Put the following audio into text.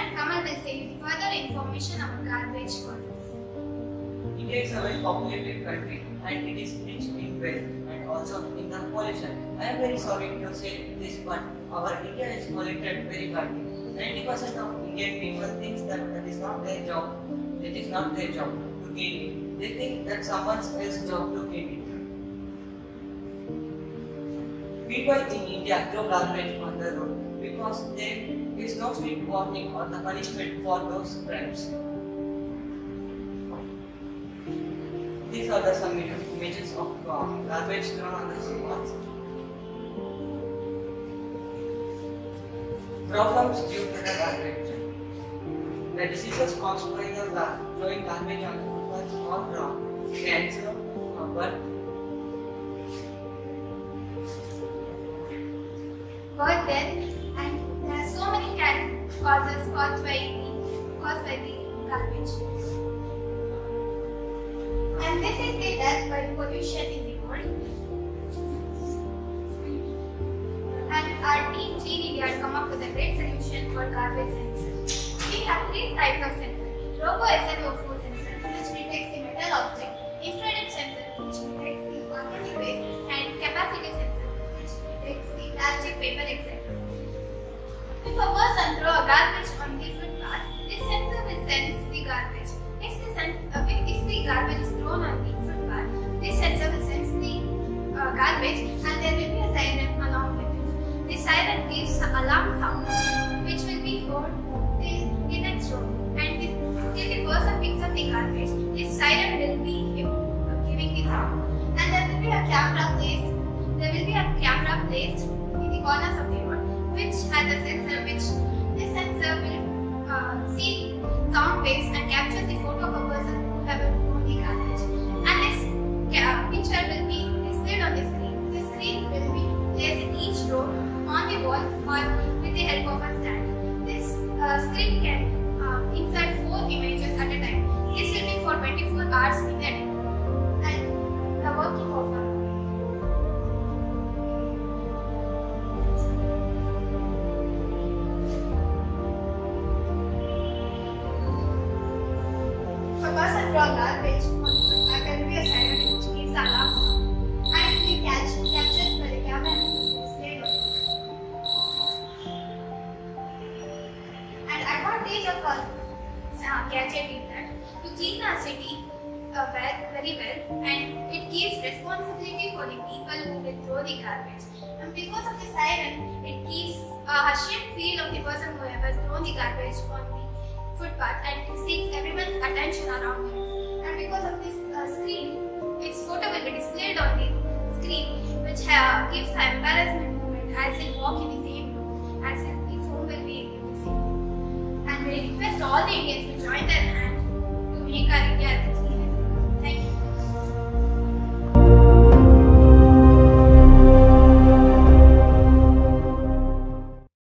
and Kamal will say further information about garbage causes. India is a very populated country and it is rich in wealth and also in the pollution. I am very sorry to say this, but our India is polluted very badly. 90% of Indian people think that that is not their job. It is not their job to clean it. They think that someone else's job to clean it. People in India throw garbage on the road because there is no strict warning or the punishment for those crimes. These are some images of garbage thrown on the streets. Problems due to the garbage. The diseases caused by the throwing garbage on the footpaths are cancer, birth death, and there are so many causes caused by the garbage. And this is the death by pollution in the world. And our team Clean India has come up with a great solution for garbage sensor. We have 3 types of sensor: Robo SNO4 sensor, which detects the metal object; infrared sensor, which detects the organic waste; and capacitive sensor, which detects the plastic, paper, etc. If a person throws a garbage on the footpath, this sensor will sense the garbage. If the garbage is thrown on the footpath, this sensor will sense the garbage, and there will be a siren along with it. This siren gives an alarm sound, which will be heard the next road. And till the person picks up the garbage, this siren will be giving the sound. And there will be a camera placed. There will be a camera placed in the corners of the road, which has a sensor. This sensor will see sound waves and captures the photo of a person who has thrown the garbage. And this picture will be displayed on the screen. The screen will be placed in each row on the wall or with the help of a stand. This screen can insert 4 images at a time. This will be for 24 hours in a day. And the working of garbage on the footpath, there will be a siren which gives the alarm sound, and it will be captured by the camera and displayed on the screen. And advantage of a gadget is that to clean our city very well, and it gives responsibility for the people who will throw the garbage. And because of the siren, it gives a hushed feel of the person who ever thrown the garbage on the footpath, and it seeks everyone's attention around him. And because of this screen, its photo will be displayed on the screen, which gives an embarrassment moment as they walk in the same room, as if his home will be in the same room. And we request all the Indians to join their hands